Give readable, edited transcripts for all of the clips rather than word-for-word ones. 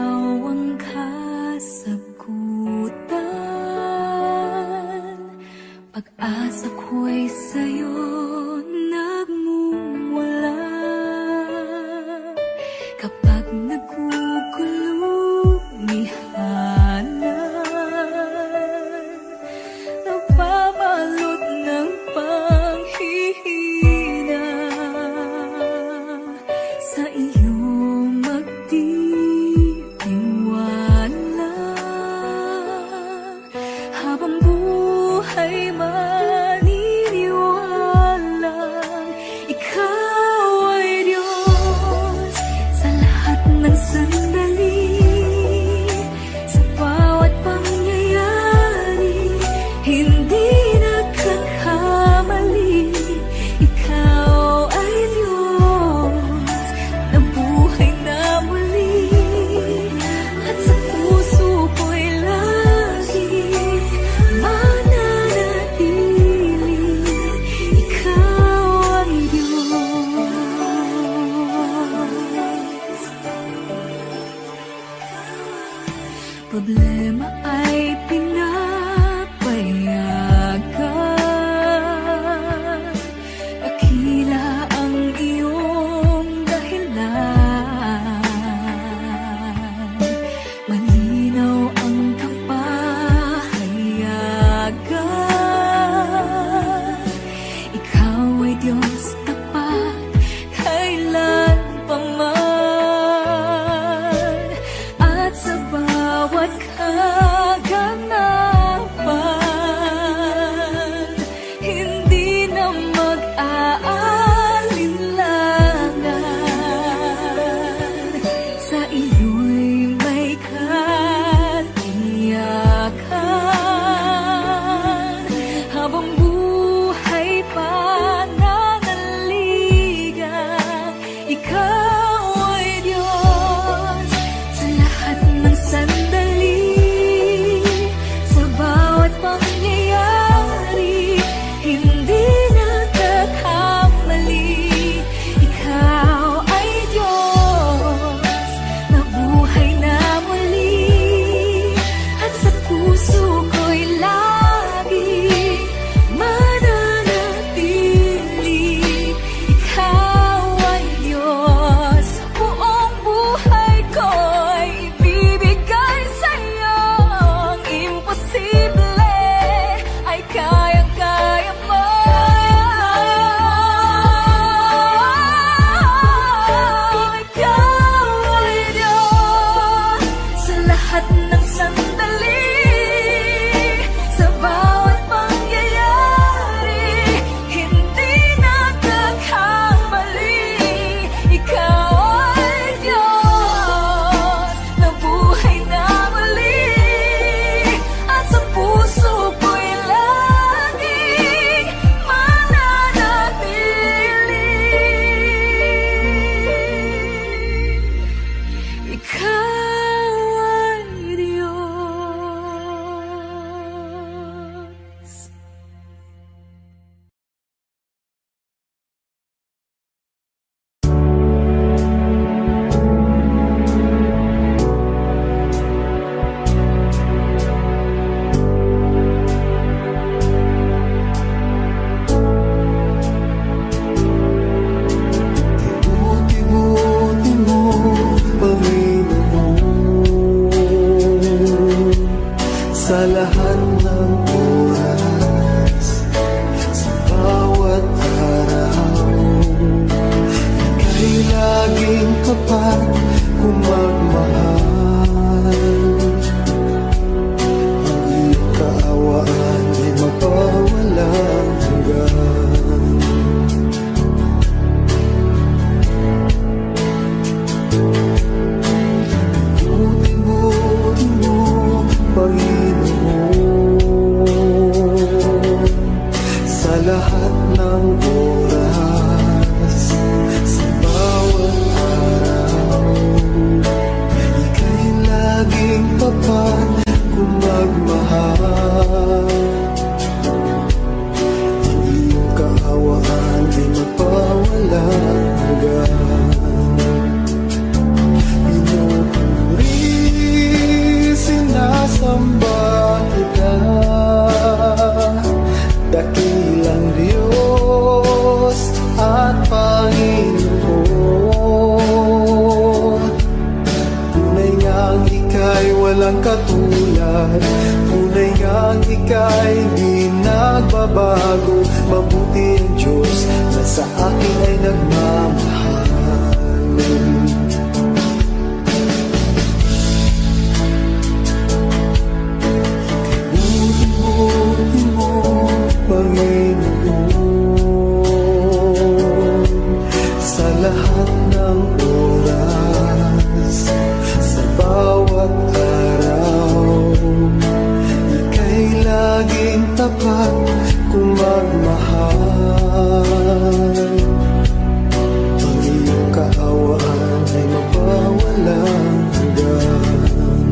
ikaw ang kasagutan. Pag-asa ko'y sa'yo nagmumula. Kapag nagugulumihanan, napabalot ng panghihina, sa iyo magtitiwala. Habang buhay maniniwalang ikaw ay Diyos sa lahat ng sandali, sa bawat pangyayari, hindi nagkakamali. Ikaw ay Diyos na buhay na muli, at sa puso ko'y lagi mananatili. Ikaw ay Diyos. Problema ay pinapayagan, dakila ang iyong dahilan. Malinaw ang kapahayagan, ikaw ay Diyos tapat kailanpaman. At sa bawat kaganapan, hindi na mag-aalinlangan. Sa iyo'y may katiyakan. Habang buhay pananaligan, ikaw ay Diyos sa lahat ng sandali, sa bawat pangyayari, hindi nagkakamali. Ikaw ay Diyos na buhay na muli, at sa puso ko'y lagi mananatili. Ikaw ay Diyos, buong buhay ko'y ibibigay sa'yo. Ang imposible ay kayang-kaya mo. Ikaw ay Diyos sa lahat ng sandali, sa bawat pangyayari, hindi nagkakamali. Ikaw ay Diyos na buhay na muli, at sa puso ko'y laging mananatili. Ikaw ay Diyos. Buti-buti mo, Panginoon, sa lahat ng oras, sa bawat araw. Ika'y laging tapat kung magmahal. Ang iyong kaawaan ay magpawalang hanggan. Buti-buti mo, Panginoon, walang katulad. Tunay ngang ika'y di nagbabago. Mabuti ang Diyos na sa akin ay nagmamahal. Buti mo, Panginoon, sa lahat ng oras, sa bawat araw. Ika'y laging tapat kung magmahal. Ang iyong kaawaan ay mapawalang hanggan.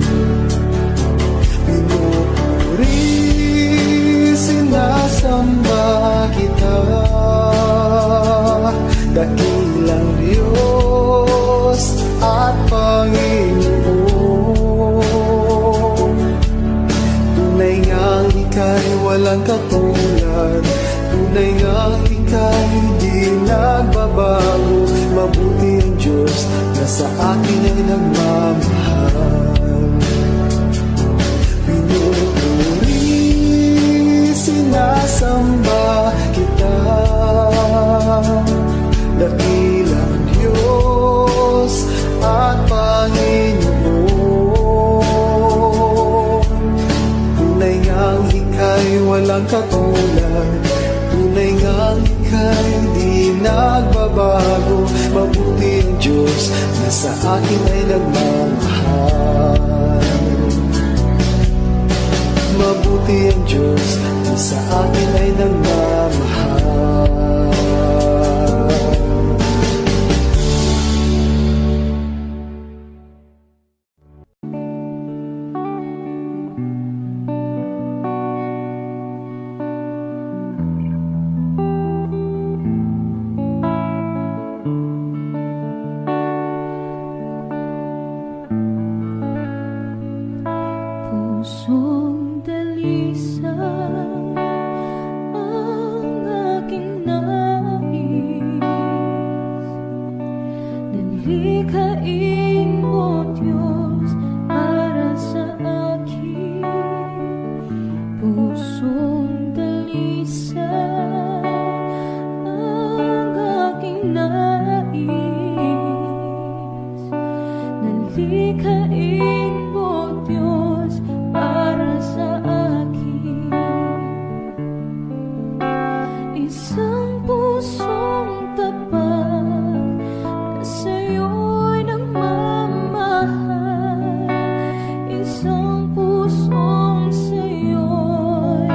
Pinupuri, sinasamba kita, dakilang Diyos at Panginoon. Tunay ngang ika'y walang katulad. Tunay ngang ika'y di nagbabago. Mabuti ang Diyos na sa akin ay nagmamahal. Pinupuri, sinasamba kita, dakilang Diyos at Panginoon. Tunay ngang ika'y walang katulad. Tunay ngang ika'y di nagbabago. Mabuti ang Diyos na sa akin ay nagmamahal. Mabuti ang Diyos na sa akin ay nagmamahal. Pusong dalisay ang aking nais. Nalikhain mo, Diyos, para sa akin. Pusong dalisay ang aking nais. Nalikhain mo, Diyos, para sa akin. Isang pusong tapat na sa'yo'y nagmamahal. Isang pusong sa'yo'y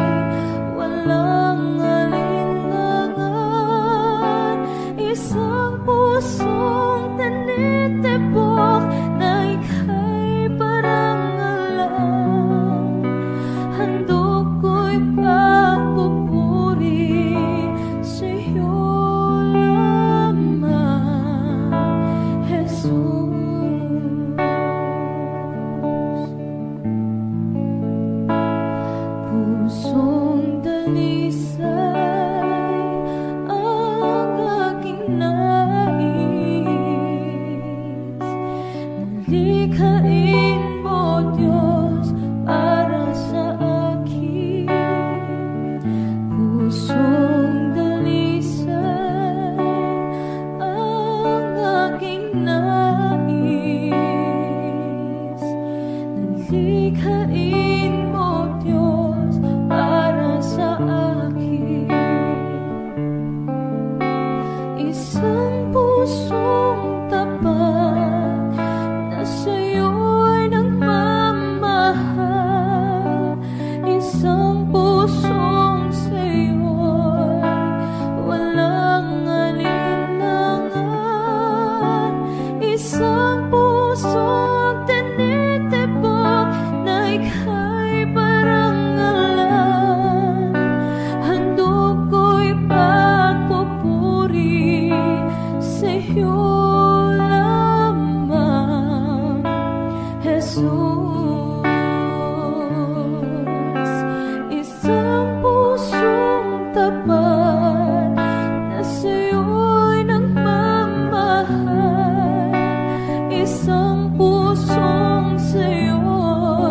walang alinlangan. Isang pusong tinitibok na ika'y parang alam. Handog ko'y pagpupuri sa'yo lamang, Jesus. Pusong dalisay ang aking nais. Nalikhain mo, Diyos, para sa akin. Pusong dalisay ang aking nais. Nalikhain mo, Diyos, para sa akin. Isang pusong tapat na sa'yo'y nagmamahal. Isang pusong sa'yo'y walang alinlangan. Isang pusong tinitibok na ika'y parang alam. Handog ko'y pagpupuri sa'yo lamang, Jesus. Isang pusong tapat na sa'yo'y nagmamahal. Isang pusong sa'yo'y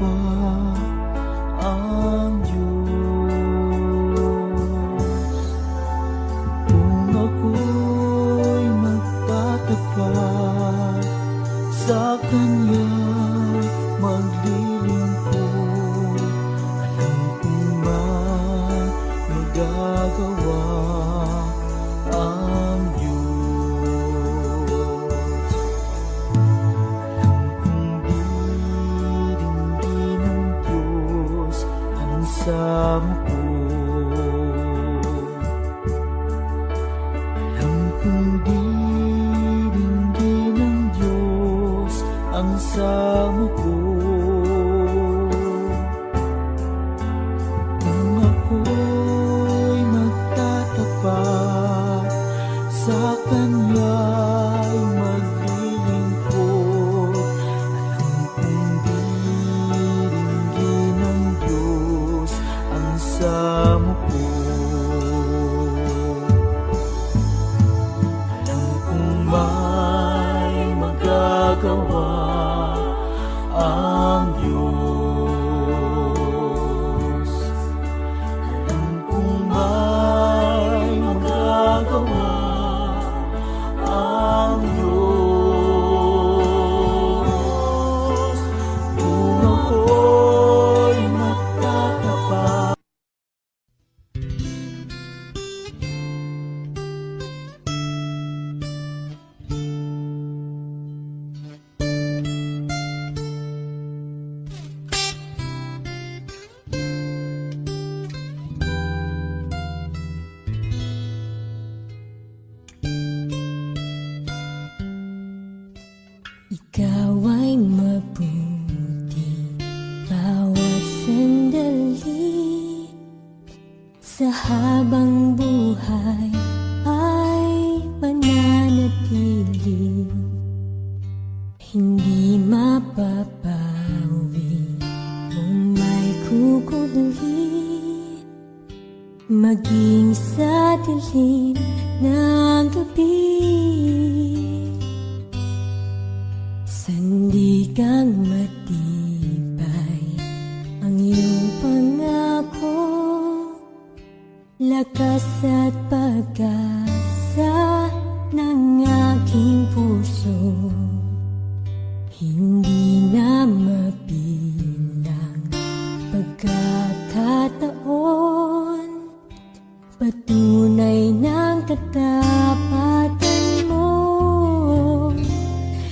pa ang Diyos. Kung ako'y magtatapat sa Kanya, maglilingkod, alam kong magagawa ang Diyos. Alam kong diringgin ng Diyos ang samo ko. Alam kong diringgin ng Diyos ang samo ko. Kung ako'y magtatapat sa Kanya'y maglilingkod, alam kong diringgin ng Diyos ang samo ko. Alam kong may magagawa ang Diyos. Alam kong may magagawa ang Diyos. Kung ako'y magtatapat. Ikaw ay mabuti bawat sandali, sa habang buhay ay mananatili, hindi mapapawi kung may kukubli, maging sa dilim ng gabi. Sandigang matibay ang iyong pangako, lakas at pag-asa ng aking puso. Hindi na mabilang pagkakataon, patunay ng katapatan mo.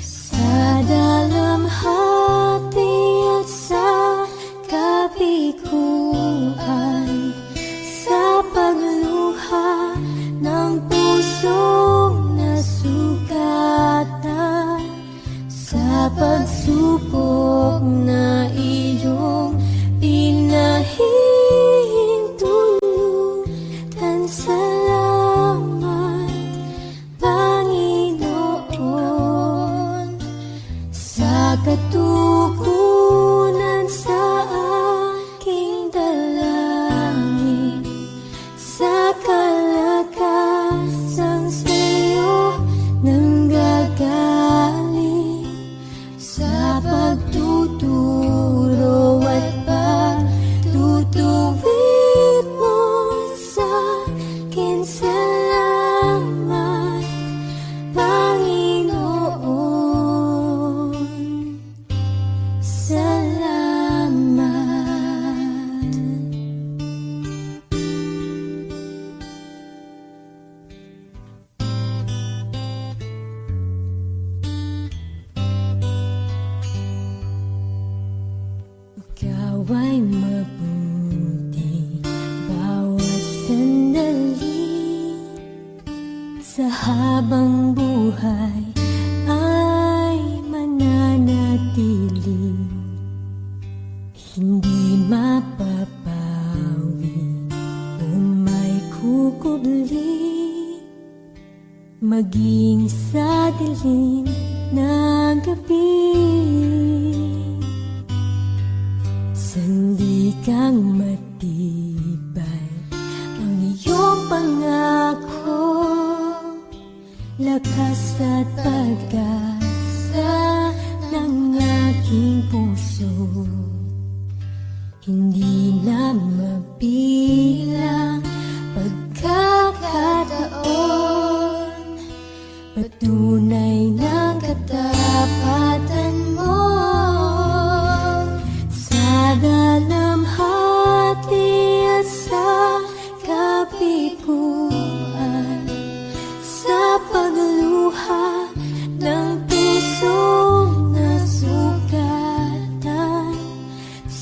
Sa dalamhati at sa kabiguan, sa pagluha ng pusong nasugatan, sa pagsubok na iyong pinahihintulutan. Salamat, Panginoon, sa katugunan sa aking dalangin, sa kalagasang sa'yo nanggagaling, sa pagtuturo at pagtutuwid mo sa akin. Salamat, Panginoon, salamat. Ikaw ay mabuti bawat sandali, sa habang buhay ay mananatili, hindi mapapawi o may kukubli, maging sa dilim ng gabi. Sandigang matibay ang iyong pangako, lakas at pag-asa ng aking puso. Hindi na mabilang pagkakataon, patunay ng katapatan mo. Sa dalamhati at sa kabiguan, sa pagluha ng pusong nasugatan,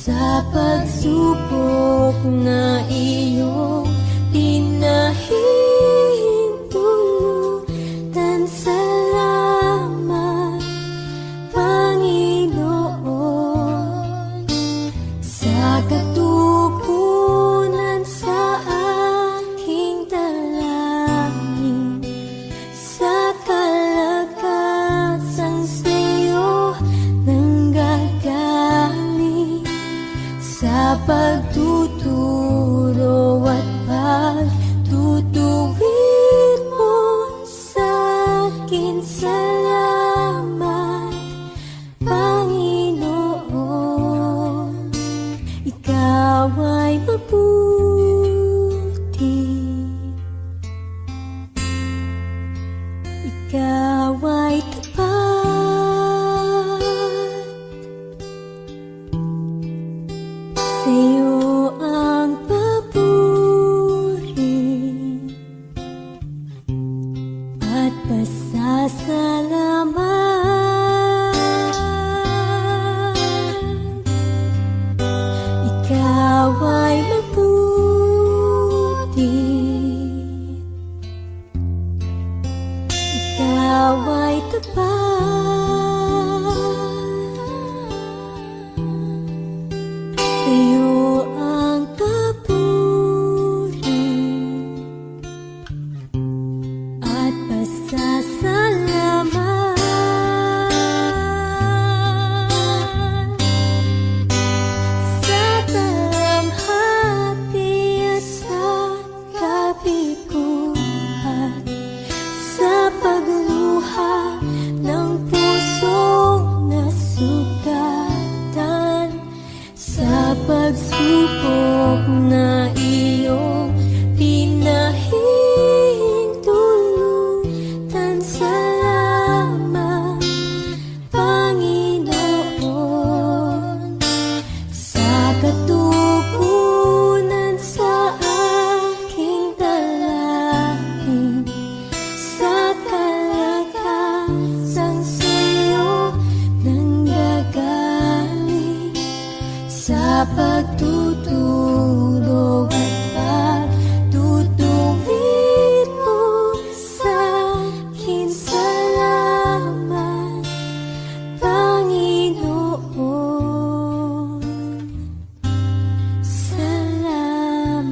sa pagsubok na iyong pinahintulutan. Salamat, Panginoon, sa katugunan sa aking dalangin, sa kalagkasang sa'yo nanggagaling, sa pagtuturo at pagtutuwid mo sa'kin. Salamat, Panginoon, ikaw ay mabuti, ikaw ay tapat. Sa'yo ang papuri at pasasalamat. Ikaw ay mabuti, ikaw ay tapat. Sa'yo ang papuri at pasasalamat. Sa dalamhati at sa kabiguan, sa pagluha ng pusong nasugatan, sa pagsubok na iyong pinahintulutan. Salamat, Panginoon, sa katugunan sa aking dalangin, sa kalagkasang sa'yo nanggagaling, sa pagtuturo at pagtutuwid mo sa'kin. Salamat, Panginoon, salamat.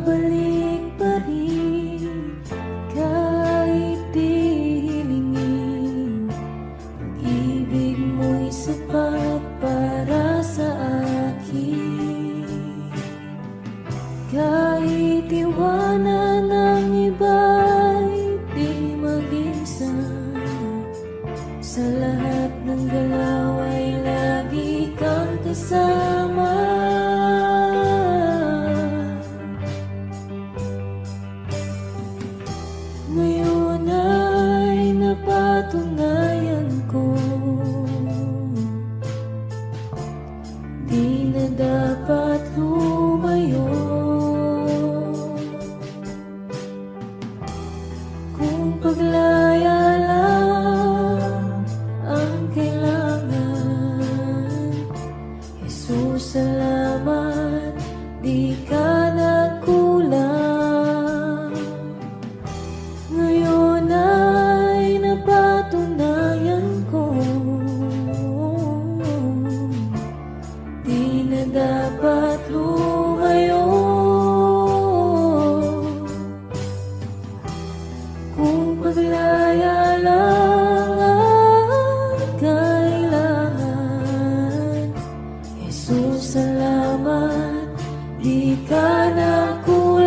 babalik pa rin kahit di hilingin. Pag-ibig mo'y sapat para sa akin. Kahit iwanan ng iba'y di mag-isa, sa lahat ng galaw ay lagi kang kasama. Ngayon ay napatunayan ko, di na dapat lumayo. Kung paglaya lang ang kailangan, Jesus, salamat, di ka nagkulang. Ngayon ay napatunayan ko, di na dapat lumayo. Kung paglaya lang ang kailangan, Jesus, salamat, di ka nagkulang.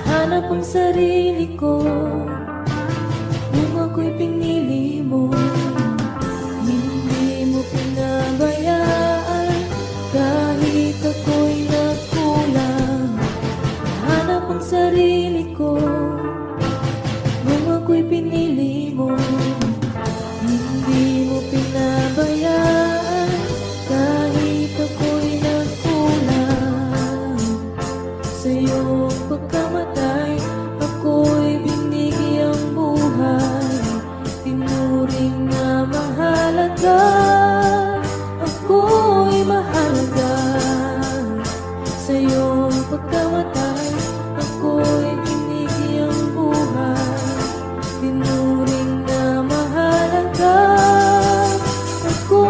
Hanap ang sarili ko nung ako'y pinili mo. Hindi mo pinabayaan kahit ako'y nagkulang. Hanap ang sarili ko nung ako'y pinili mo. Hindi mo pinabayaan kahit ako'y nagkulang. Sa iyong pagkamatay, ako'y binigyang buhay. Tinuring na mahalaga, ako'y mahalaga. Sa iyong pagkamatay, ako'y binigyang buhay. Tinuring na mahalaga, ako.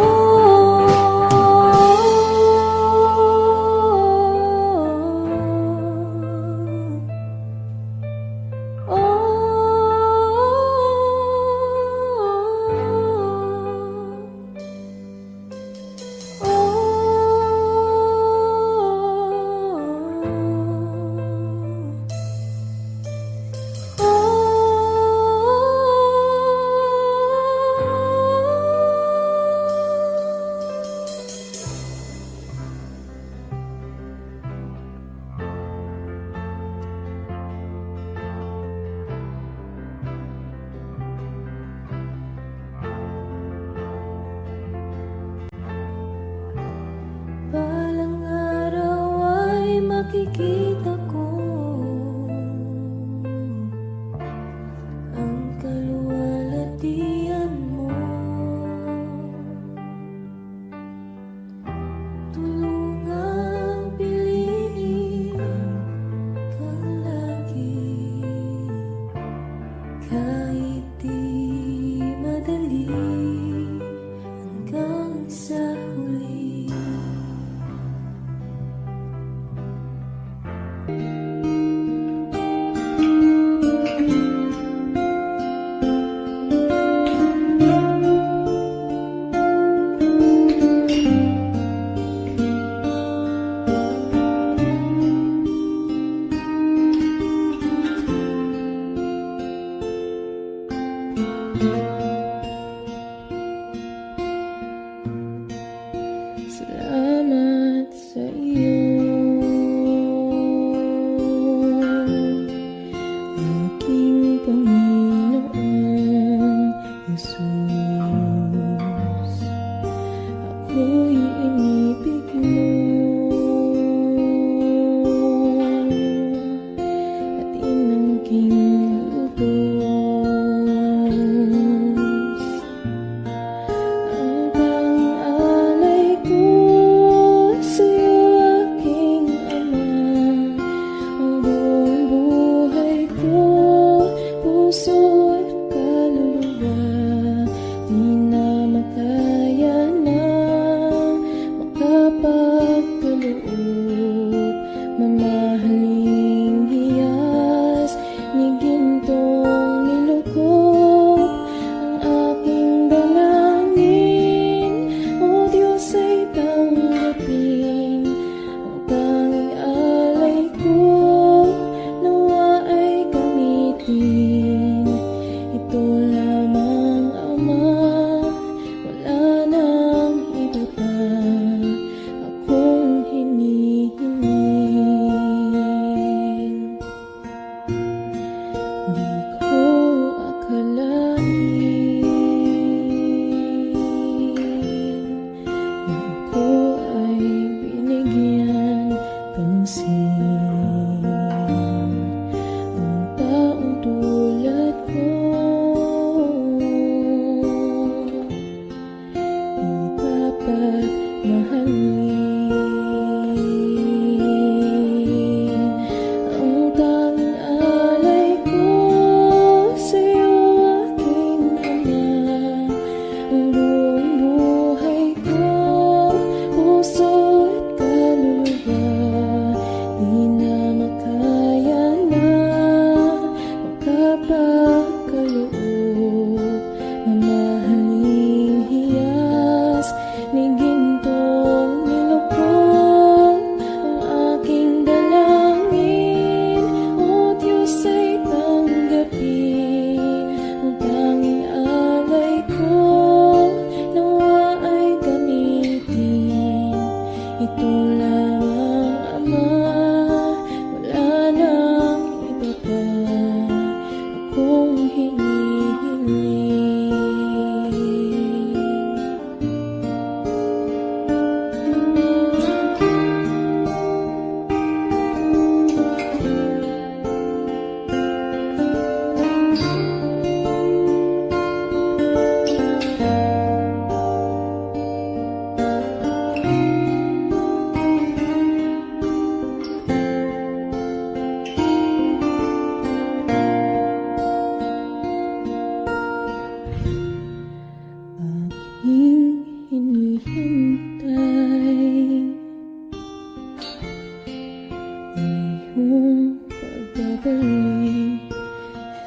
ang taong tulad ko. Ipapagmahalin ang tanging alay ko sa'yo, aking Ama. Ang buong buhay ko, puso at kaluluwa, di na makaya na makapagkaloob. Mamahaling hiyas ni gintong nilukod ang aking dalangin. O Diyos, ay tanggapin ang tanging alay ko, nawa ay gamitin. Ito lamang, Ama, wala nang iba pa akong hinihiling. Aking hinihintay ang iyong pagbabalik,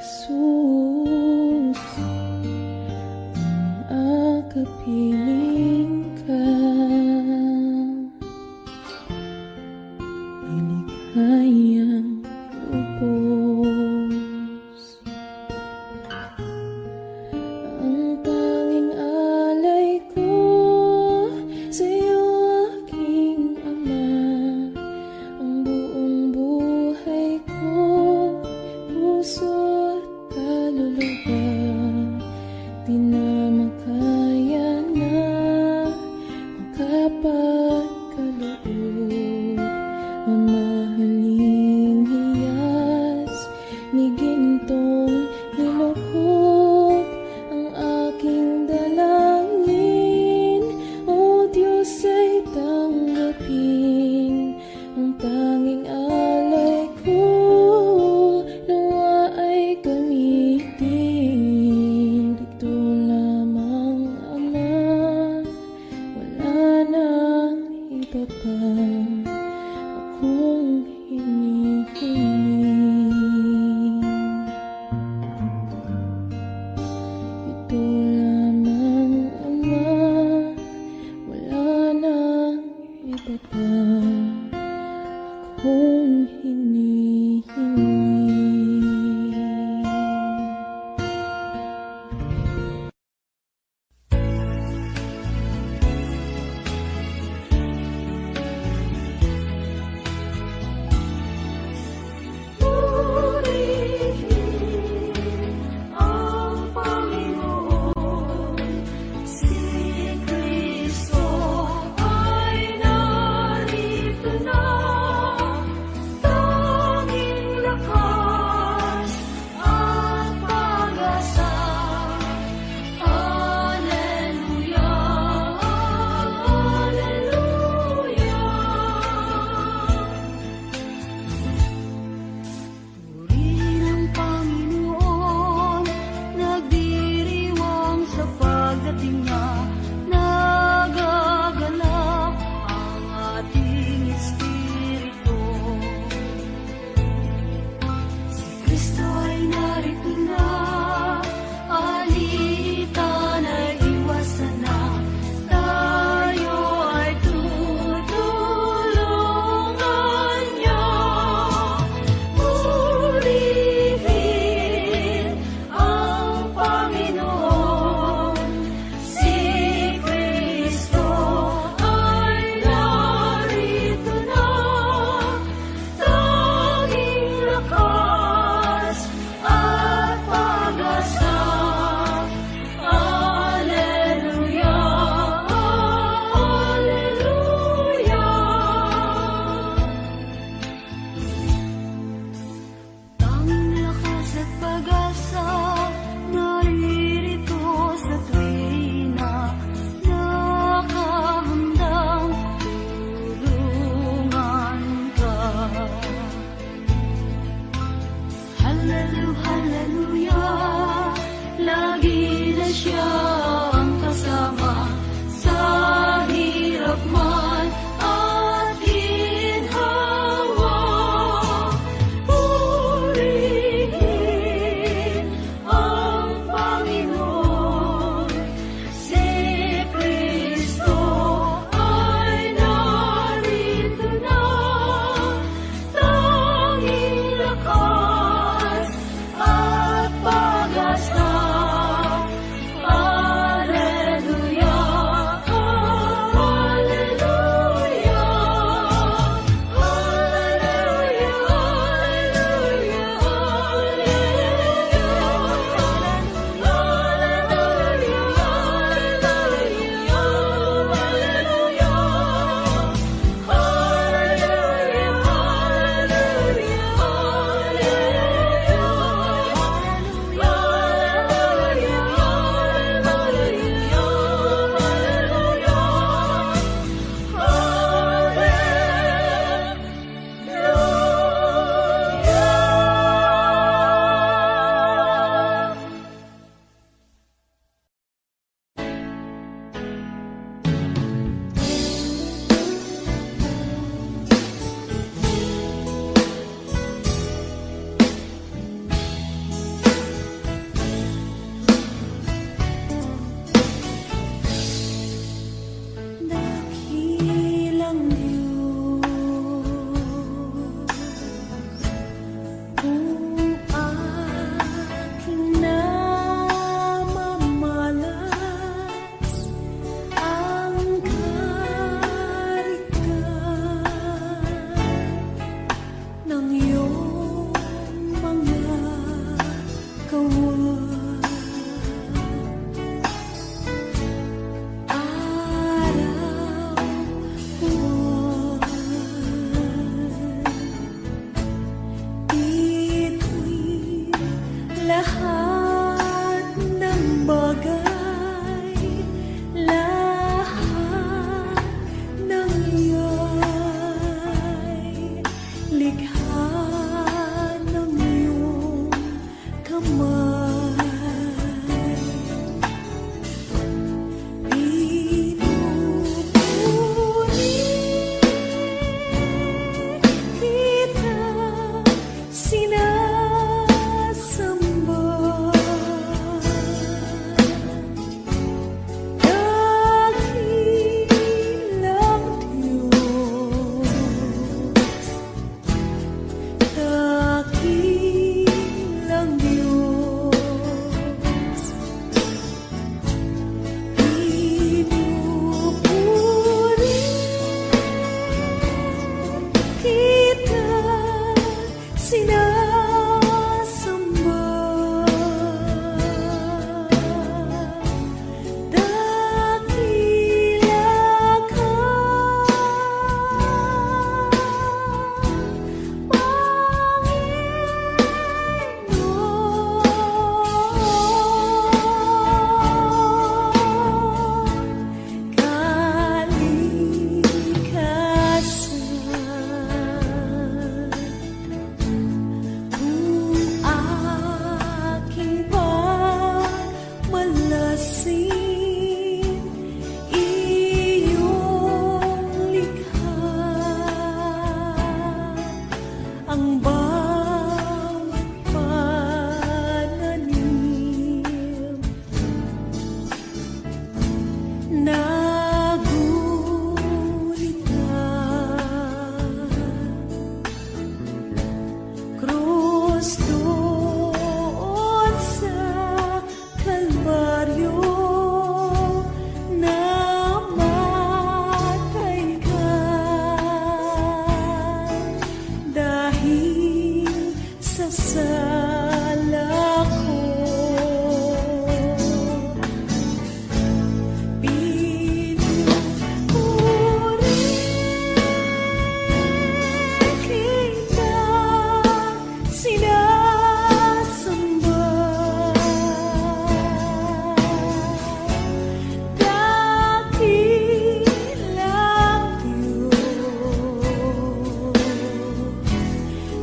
Jesus. Ang akapiling ka ay likhayang lubos. Ang tanging alay ko sa'yo, aking Ama. Ang buong buhay ko, puso at kaluluwa, di na makaya na makapagkaloob. Mamahaling hiyas ni gintong nilukod ang aking dalangin. O Diyos, ay tanggapin ang tanging alay ko, nawa ay gamitin. Ito lamang, Ama, wala nang iba pa akong hinihiling. Ito lamang, Ama, wala nang iba pa akong hinihiling. Ang Panginoon, si Kristo ay narito na, tanging lakas hallelujah, lagi na siyang kasama sa hirap man at ginhawa. Purihin ang Panginoon, si Kristo ay narito na, tanging lakas at pag-asa. Alleluia, alleluia, alleluia, dakilang Diyos, kung aking namamalas ang karikan ng iyong mga kawan. Lahat ng bagay, lahat ng iyay, likha ng iyong kamay. Pinupuri kita, sinasamba. Dakilang Diyos, dakilang Diyos, pinupuri kita, sinasamba. Dakila ka, Panginoon, kalikasan. Kung aking pagmalasin, iyong likha ang bawat pananim. Nagulita, krus doon sa Kalbaryo, namatay ka dahil sa sala ko. Pinupuri kita, sinasamba. Dakilang Diyos,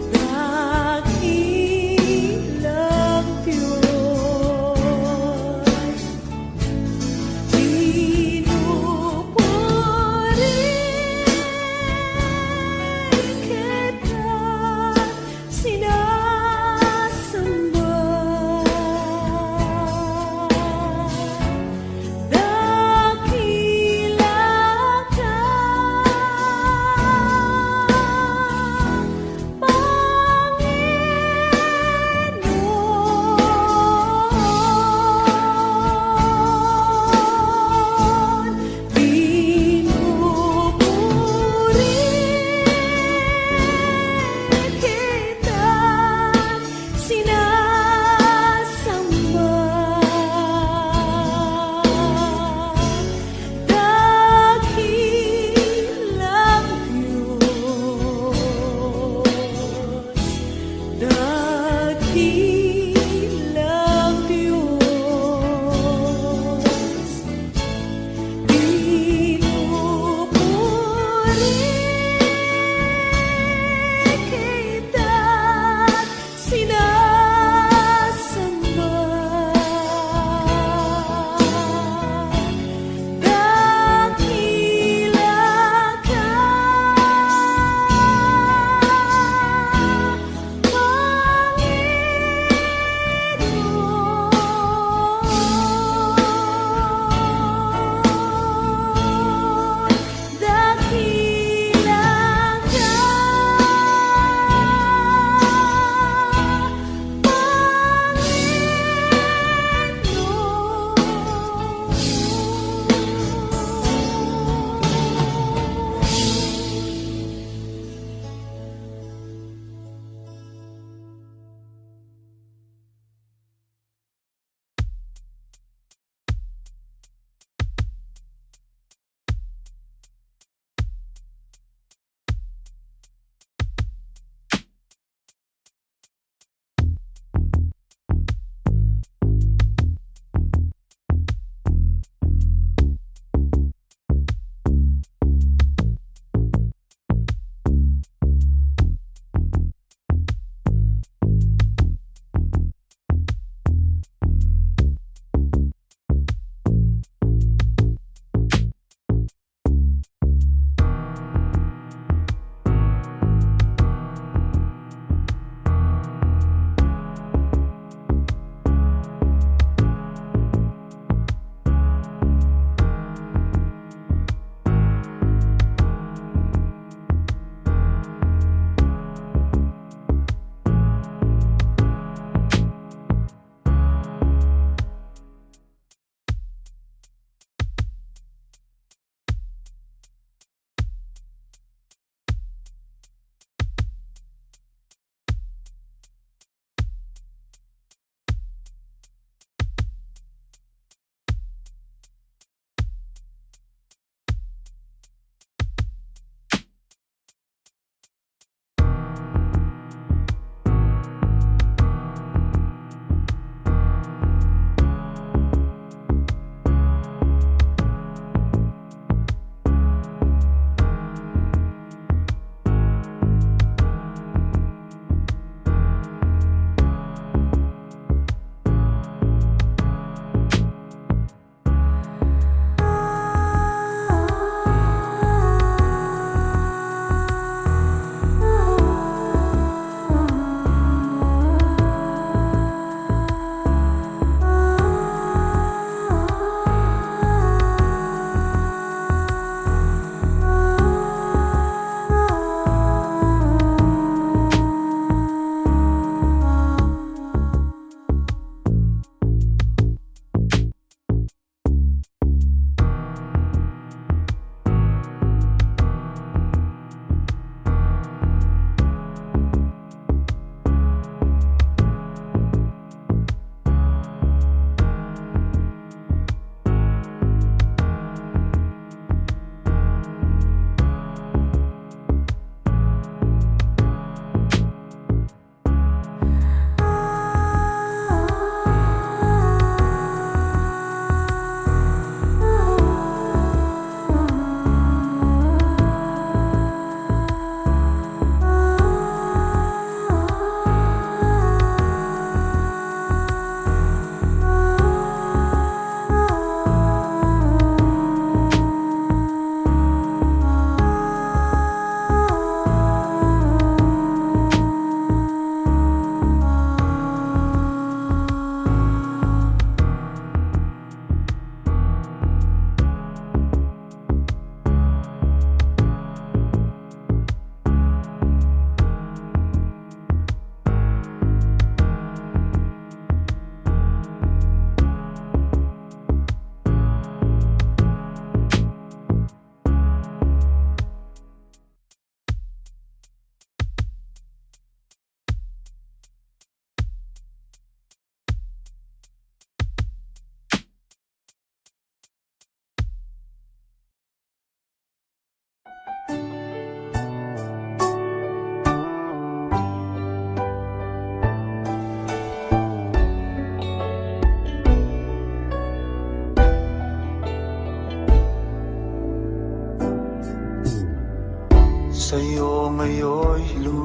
dakilang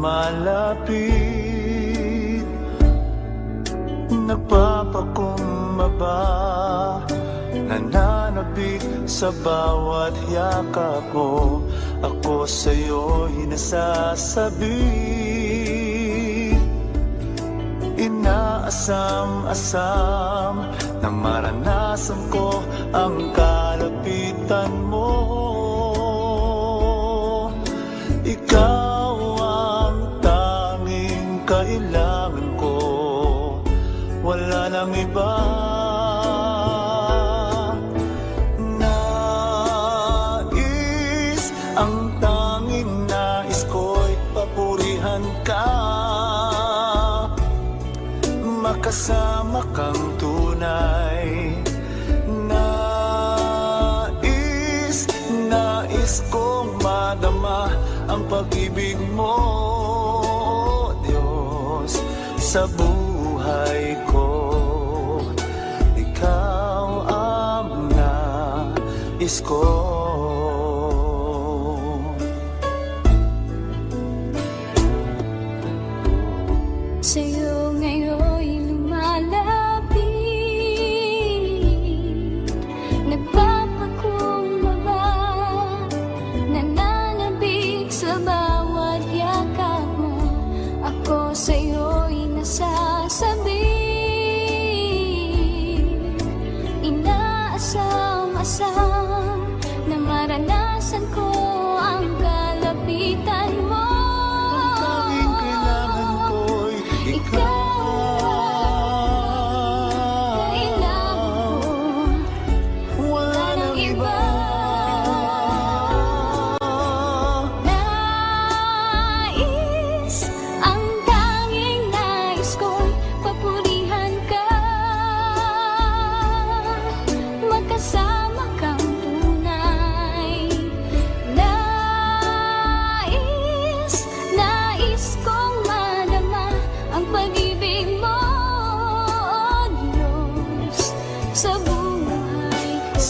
lumalapit, nagpapakumbaba, nananabik sa bawat yakap mo. Ako sa'yo'y nasasabi, inaasam-asam na maranasan ko ang kalapitan mo. Ikaw ang tanging kailangan ko, wala nang iba. Ang tanging nais ko'y papurihan ka, makasama kang tunay. Nais kong madama ang pag-ibig mo, Diyos, sa buhay ko. Ikaw ang nais ko. Sa'yo ngayon'y lumalapit, nagpapakumbaba, nananabik sa bawat yakap mo. Ako sa'yo'y nasasabi, inaasam-asam na maranasan ko ang kalapitan mo.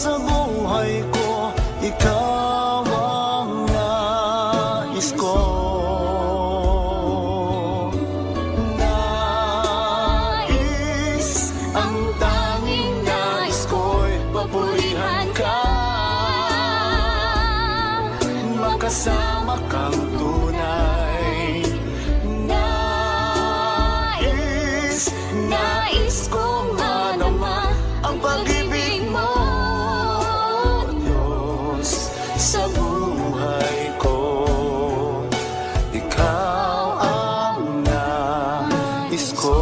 Sa buhay ko, ikaw ang nais ko. Nais, ang tanging nais ko'y papurihan ka, makasama kang tunay. Nais kong madama ang pag-ibig mo, sa buhay ko. Ikaw ang nais ko.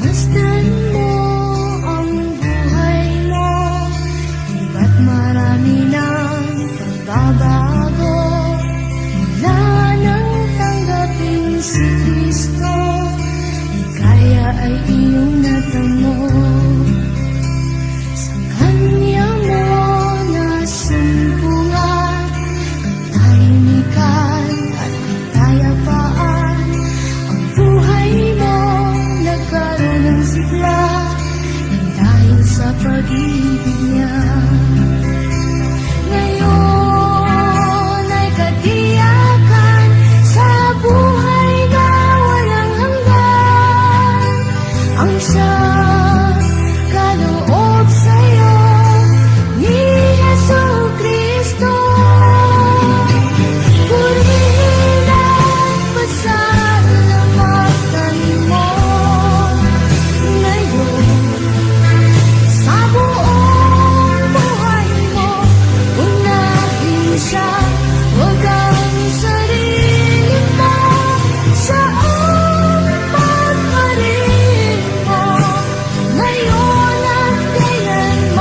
Masdan mo ang buhay mo, iba't marami ng pagbabago. Mula nang tanggapin si Kristo, kaya ay iyong natamo. Sa Kanya mo nasumpungan, katahimikan at kapayapaan. Ang buhay mo nagkaroon ng sigla, nang dahil sa pag-ibig niya. Ngayon ay katiyakan sa buhay na walang hanggan. Ang siyang kaloob sa'yo ni Jesucristo. Purihin at pasalamatan mo ngayon sa buong buhay mo. Unahin siya, huwag ang sarili mo. Siya ang pagparin mo ngayon at kailanman.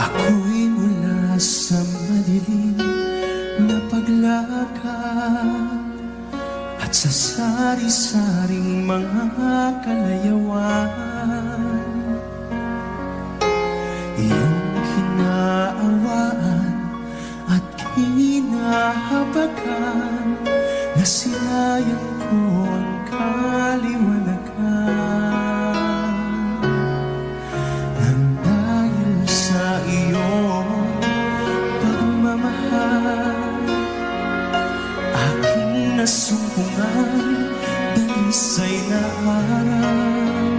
Ako'y mula sa madilim na paglakad at sa sari-saring mga kalayawan, iyong kinaawaan at kinahabagan, nasilayan ko ang kaliwanagan. Nang dahil sa iyong pagmamahal, aking nasumpungan dalisay na araw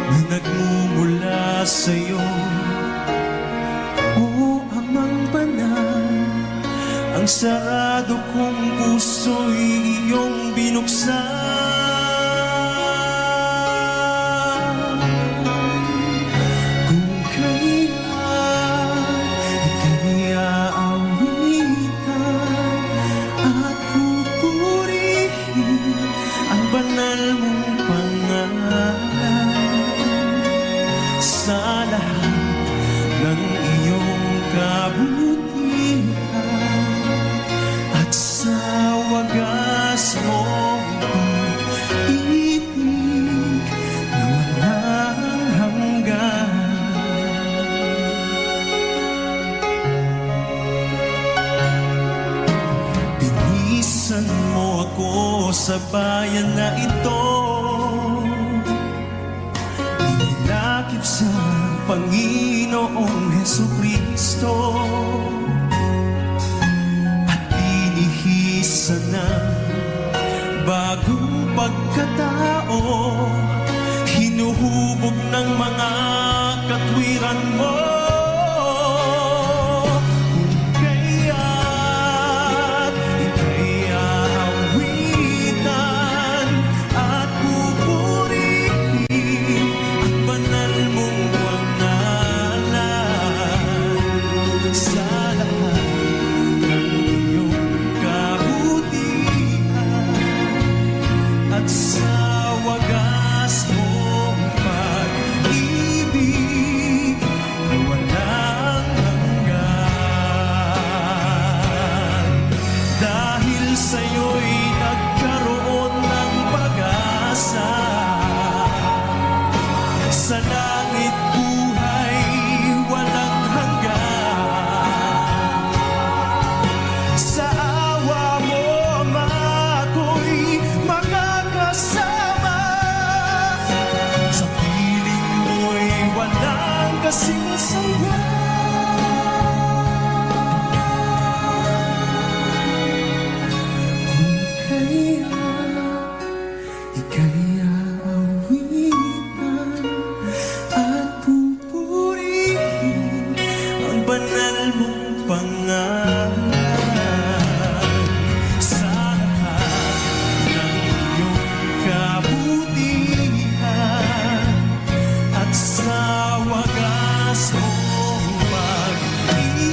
na nagmumula sa'yo, O Amang Banal. Ang sarado kong puso'y iyong binuksan. Kung kailan ika'y aawitan at pupurihin ang banal mong pangalan, sa lahat ng iyong kabutihan at sa wagas mong pag-ibig na walang hanggan. Binisan mo ako sa bayan na ito, inilakip sa Panginoong Hesukristo, at binihisan ng bagong pagkatao, hinuhubog ng mga katwiran mo. Kung kaya't ika'y aawitan at pupurihin ang banal mong pangalan, sa lahat ng iyong kabutihan at sa wagas mong pag-ibig na walang hanggan. Dahil sa'yo'y nagkaroon ng pag-asa, sa langit buhay walang hanggan. Sa awa mo, Ama, ako'y makakasama, sa piling mo'y walang kasing saya. Kung kaya ika'y aawitan at pupurihin ang banal mong pangalan, sa lahat ng iyong kabutihan at sa wagas mong pag-ibig